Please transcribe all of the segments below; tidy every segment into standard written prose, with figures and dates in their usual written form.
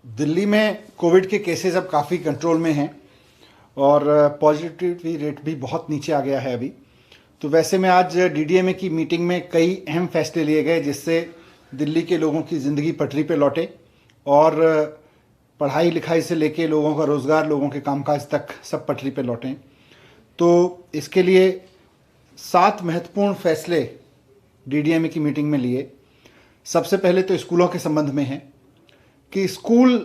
दिल्ली में कोविड के केसेस अब काफ़ी कंट्रोल में हैं और पॉजिटिविटी रेट भी बहुत नीचे आ गया है अभी। तो वैसे में आज डीडीएमए की मीटिंग में कई अहम फैसले लिए गए जिससे दिल्ली के लोगों की ज़िंदगी पटरी पे लौटे और पढ़ाई लिखाई से लेके लोगों का रोज़गार, लोगों के कामकाज तक सब पटरी पे लौटें। तो इसके लिए 7 महत्वपूर्ण फैसले डीडीएमए की मीटिंग में लिए। सबसे पहले तो स्कूलों के संबंध में है कि स्कूल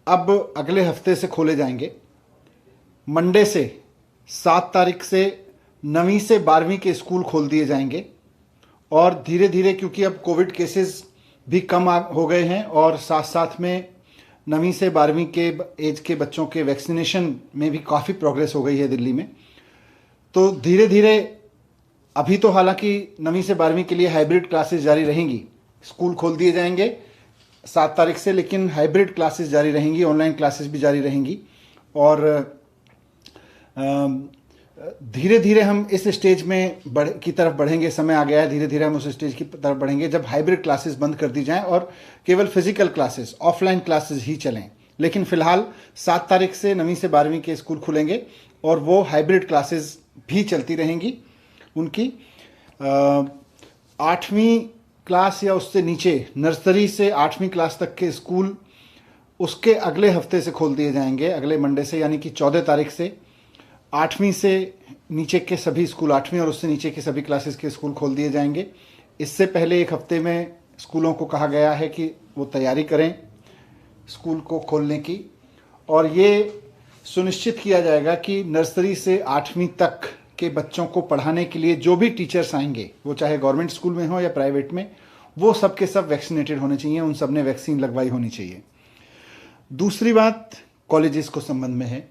अब अगले हफ्ते से खोले जाएंगे। मंडे से 7 तारीख से 9वीं से 12वीं के स्कूल खोल दिए जाएंगे और धीरे धीरे, क्योंकि अब कोविड केसेस भी कम हो गए हैं और साथ साथ में 9वीं से 12वीं के एज के बच्चों के वैक्सीनेशन में भी काफ़ी प्रोग्रेस हो गई है दिल्ली में। तो धीरे धीरे अभी तो हालांकि 9वीं से 12वीं के लिए हाइब्रिड क्लासेस जारी रहेंगी। स्कूल खोल दिए जाएंगे 7 तारीख से, लेकिन हाइब्रिड क्लासेस जारी रहेंगी, ऑनलाइन क्लासेस भी जारी रहेंगी। और धीरे धीरे हम इस स्टेज में की तरफ बढ़ेंगे। समय आ गया है, धीरे धीरे हम उस स्टेज की तरफ बढ़ेंगे जब हाइब्रिड क्लासेस बंद कर दी जाएं और केवल फिजिकल क्लासेस, ऑफलाइन क्लासेस ही चलें। लेकिन फिलहाल 7 तारीख से 9वीं से 12वीं के स्कूल खुलेंगे और वो हाइब्रिड क्लासेस भी चलती रहेंगी। उनकी 8वीं क्लास या उससे नीचे, नर्सरी से 8वीं क्लास तक के स्कूल उसके अगले हफ्ते से खोल दिए जाएंगे, अगले मंडे से, यानी कि 14 तारीख से 8वीं से नीचे के सभी स्कूल, 8वीं और उससे नीचे के सभी क्लासेस के स्कूल खोल दिए जाएंगे। इससे पहले एक हफ्ते में स्कूलों को कहा गया है कि वो तैयारी करें स्कूल को खोलने की, और ये सुनिश्चित किया जाएगा कि नर्सरी से 8वीं तक के बच्चों को पढ़ाने के लिए जो भी टीचर्स आएंगे, वो चाहे गवर्नमेंट स्कूल में हो या प्राइवेट में, वो सब के सब वैक्सीनेटेड होने चाहिए, उन सब ने वैक्सीन लगवाई होनी चाहिए। दूसरी बात कॉलेजेस को संबंध में है।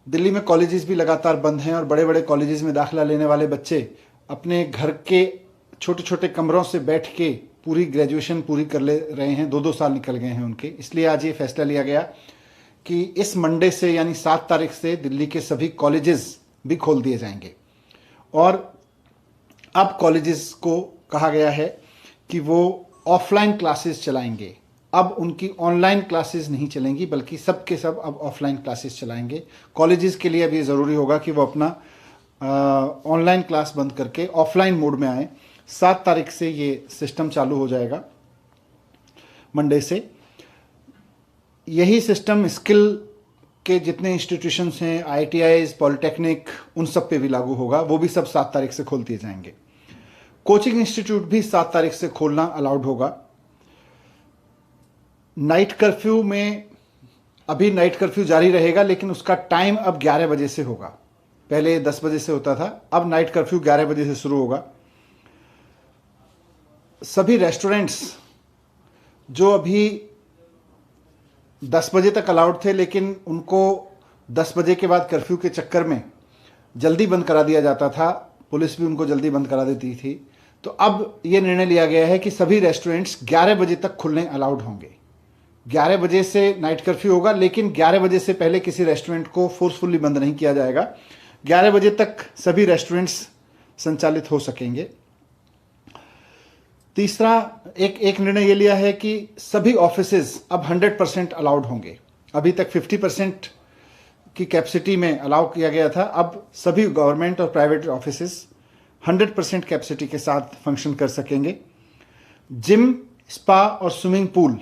दिल्ली में कॉलेजेस भी लगातार बंद हैं और बड़े बड़े कॉलेजेस में दाखिला लेने वाले बच्चे अपने घर के छोटे छोटे कमरों से बैठ के पूरी ग्रेजुएशन पूरी कर ले रहे हैं। 2-2 साल निकल गए हैं उनके। इसलिए आज ये फैसला लिया गया कि इस मंडे से, यानी 7 तारीख से, दिल्ली के सभी कॉलेजेस भी खोल दिए जाएंगे। और अब कॉलेजेस को कहा गया है कि वो ऑफलाइन क्लासेस चलाएंगे। अब उनकी ऑनलाइन क्लासेस नहीं चलेंगी, बल्कि सब के सब अब ऑफलाइन क्लासेस चलाएंगे। कॉलेजेस के लिए अब ये ज़रूरी होगा कि वो अपना ऑनलाइन क्लास बंद करके ऑफलाइन मोड में आए। 7 तारीख से ये सिस्टम चालू हो जाएगा, मंडे से। यही सिस्टम स्किल के जितने इंस्टीट्यूशंस हैं, IITIs, पॉलिटेक्निक, उन सब पे भी लागू होगा। वो भी सब 7 तारीख से खोल दिए जाएंगे। कोचिंग इंस्टीट्यूट भी 7 तारीख से खोलना अलाउड होगा। नाइट कर्फ्यू में, अभी नाइट कर्फ्यू जारी रहेगा, लेकिन उसका टाइम अब 11 बजे से होगा। पहले 10 बजे से होता था, अब नाइट कर्फ्यू 11 बजे से शुरू होगा। सभी रेस्टोरेंट्स जो अभी 10 बजे तक अलाउड थे, लेकिन उनको 10 बजे के बाद कर्फ्यू के चक्कर में जल्दी बंद करा दिया जाता था, पुलिस भी उनको जल्दी बंद करा देती थी। तो अब ये निर्णय लिया गया है कि सभी रेस्टोरेंट्स 11 बजे तक खुलने अलाउड होंगे। 11 बजे से नाइट कर्फ्यू होगा, लेकिन 11 बजे से पहले किसी रेस्टोरेंट को फोर्सफुली बंद नहीं किया जाएगा। 11 बजे तक सभी रेस्टोरेंट्स संचालित हो सकेंगे। तीसरा, एक निर्णय ये लिया है कि सभी ऑफिसेज अब 100% अलाउड होंगे। अभी तक 50% की कैपेसिटी में अलाउ किया गया था, अब सभी गवर्नमेंट और प्राइवेट ऑफिसेज 100% कैपेसिटी के साथ फंक्शन कर सकेंगे। जिम, स्पा और स्विमिंग पूल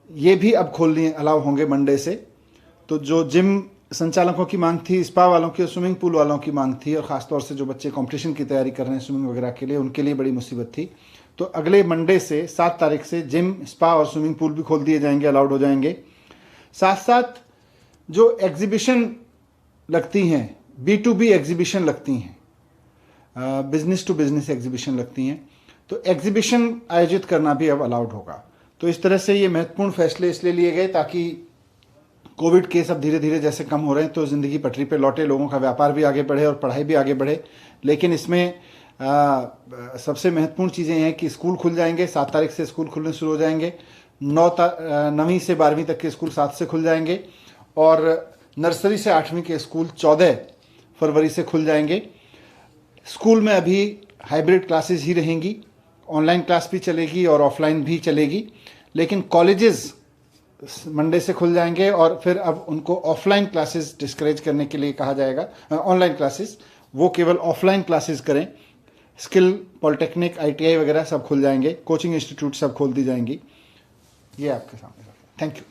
ये भी अब खोलने अलाउ होंगे मंडे से। तो जो जिम संचालकों की मांग थी, स्पा वालों की और स्विमिंग पूल वालों की मांग थी, और ख़ासतौर से जो बच्चे कंपटीशन की तैयारी कर रहे हैं स्विमिंग वगैरह के लिए, उनके लिए बड़ी मुसीबत थी। तो अगले मंडे से 7 तारीख से जिम, स्पा और स्विमिंग पूल भी खोल दिए जाएंगे, अलाउड हो जाएंगे। साथ साथ जो एग्जीबिशन लगती हैं, B2B एग्जीबिशन लगती हैं, बिजनेस टू बिजनेस एग्जीबिशन लगती हैं, तो एग्जीबिशन आयोजित करना भी अब अलाउड होगा। तो इस तरह से ये महत्वपूर्ण फैसले इसलिए लिए गए ताकि कोविड केस अब धीरे धीरे जैसे कम हो रहे हैं तो ज़िंदगी पटरी पे लौटे, लोगों का व्यापार भी आगे बढ़े और पढ़ाई भी आगे बढ़े। लेकिन इसमें सबसे महत्वपूर्ण चीज़ें हैं कि स्कूल खुल जाएंगे, 7 तारीख से स्कूल खुलने शुरू हो जाएंगे। 9वीं से 12वीं तक के स्कूल 7 से खुल जाएंगे और नर्सरी से 8वीं के स्कूल 14 फरवरी से खुल जाएंगे। स्कूल में अभी हाइब्रिड क्लासेस ही रहेंगी, ऑनलाइन क्लास भी चलेगी और ऑफलाइन भी चलेगी। लेकिन कॉलेजेस मंडे से खुल जाएंगे और फिर अब उनको ऑफलाइन क्लासेस डिस्करेज करने के लिए कहा जाएगा, ऑनलाइन क्लासेस, वो केवल ऑफलाइन क्लासेस करें। स्किल, पॉलिटेक्निक, आईटीआई वगैरह सब खुल जाएंगे, कोचिंग इंस्टीट्यूट सब खोल दी जाएंगी। ये आपके सामने। Thank you.